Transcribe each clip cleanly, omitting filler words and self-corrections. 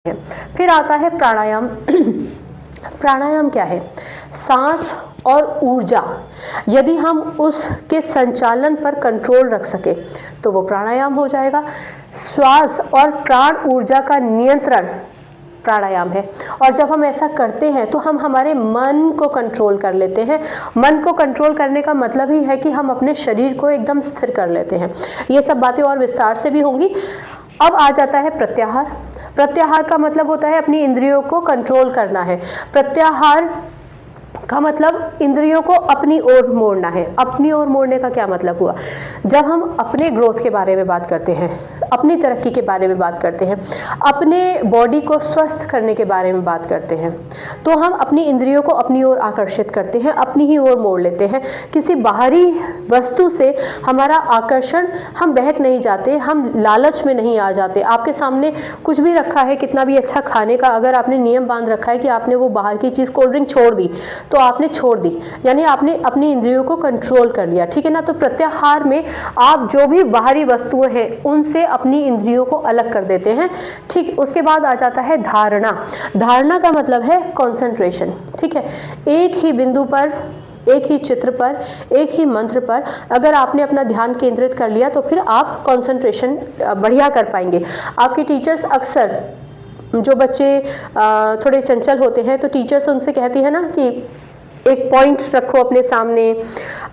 हैं। फिर आता है प्राणायाम। प्राणायाम क्या है? सांस और ऊर्जा, यदि हम उसके संचालन पर कंट्रोल रख सके तो वो प्राणायाम हो जाएगा। श्वास और प्राण ऊर्जा का नियंत्रण प्राणायाम है। और जब हम ऐसा करते हैं तो हम हमारे मन को कंट्रोल कर लेते हैं। मन को कंट्रोल करने का मतलब ही है कि हम अपने शरीर को एकदम स्थिर कर लेते हैं। ये सब बातें और विस्तार से भी होंगी। अब आ जाता है प्रत्याहार। प्रत्याहार का मतलब होता है अपनी इंद्रियों को कंट्रोल करना है। प्रत्याहार का मतलब इंद्रियों को अपनी ओर मोड़ना है। अपनी ओर मोड़ने का क्या मतलब हुआ? जब हम अपने ग्रोथ के बारे में बात करते हैं, अपनी तरक्की के बारे में बात करते हैं, अपने बॉडी को स्वस्थ करने के बारे में बात करते हैं, तो हम अपनी इंद्रियों को अपनी ओर आकर्षित करते हैं, अपनी ही ओर मोड़ लेते हैं। किसी बाहरी वस्तु से हमारा आकर्षण, हम बहक नहीं जाते, हम लालच में नहीं आ जाते। आपके सामने कुछ भी रखा है, कितना भी अच्छा खाने का, अगर आपने नियम बांध रखा है कि आपने वो बाहर की चीज़, कोल्ड ड्रिंक छोड़ दी, तो आपने छोड़ दी, यानी आपने अपनी इंद्रियों को कंट्रोल कर लिया, ठीक है ना। तो प्रत्याहार में आप जो भी बाहरी वस्तुएं हैं उनसे अपनी इंद्रियों को अलग कर देते हैं, ठीक। उसके बाद आ जाता है धारणा। धारणा का मतलब है कंसंट्रेशन, ठीक है। एक ही बिंदु पर, एक ही चित्र पर, एक ही मंत्र पर अगर आपने अपना ध्यान केंद्रित कर लिया तो फिर आप कंसंट्रेशन बढ़िया कर पाएंगे। आपके टीचर्स अक्सर, जो बच्चे थोड़े चंचल होते हैं, तो टीचर्स उनसे कहती है ना कि एक पॉइंट रखो अपने सामने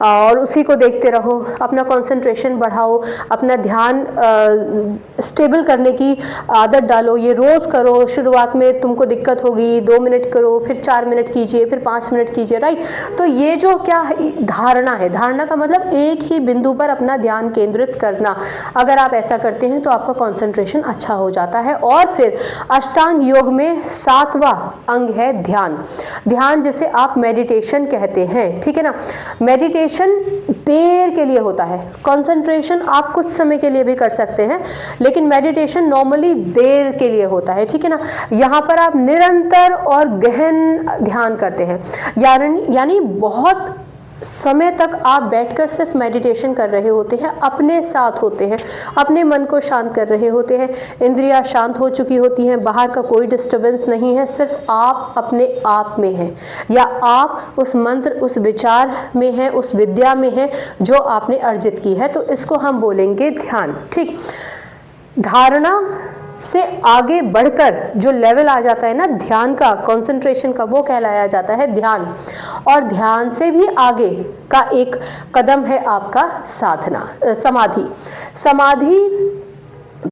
और उसी को देखते रहो, अपना कंसंट्रेशन बढ़ाओ, अपना ध्यान स्टेबल करने की आदत डालो। ये रोज़ करो। शुरुआत में तुमको दिक्कत होगी, 2 मिनट करो, फिर 4 मिनट कीजिए, फिर 5 मिनट कीजिए, राइट। तो ये जो क्या धारणा है, धारणा का मतलब एक ही बिंदु पर अपना ध्यान केंद्रित करना। अगर आप ऐसा करते हैं तो आपका कंसंट्रेशन अच्छा हो जाता है। और फिर अष्टांग योग में 7वां अंग है ध्यान। ध्यान जिसे आप मेडिटेशन कहते हैं, ठीक है ना। मेडिटेशन देर के लिए होता है, कंसंट्रेशन आप कुछ समय के लिए भी कर सकते हैं, लेकिन मेडिटेशन नॉर्मली देर के लिए होता है, ठीक है ना। यहाँ पर आप निरंतर और गहन ध्यान करते हैं, यानी बहुत समय तक आप बैठकर सिर्फ मेडिटेशन कर रहे होते हैं, अपने साथ होते हैं, अपने मन को शांत कर रहे होते हैं, इंद्रियां शांत हो चुकी होती हैं, बाहर का कोई डिस्टर्बेंस नहीं है, सिर्फ आप अपने आप में हैं, या आप उस मंत्र, उस विचार में हैं, उस विद्या में हैं जो आपने अर्जित की है। तो इसको हम बोलेंगे ध्यान, ठीक। धारणा से आगे बढ़कर जो लेवल आ जाता है ना ध्यान का, कंसंट्रेशन का, वो कहलाया जाता है ध्यान। और ध्यान से भी आगे का एक कदम है आपका साधना, समाधि। समाधि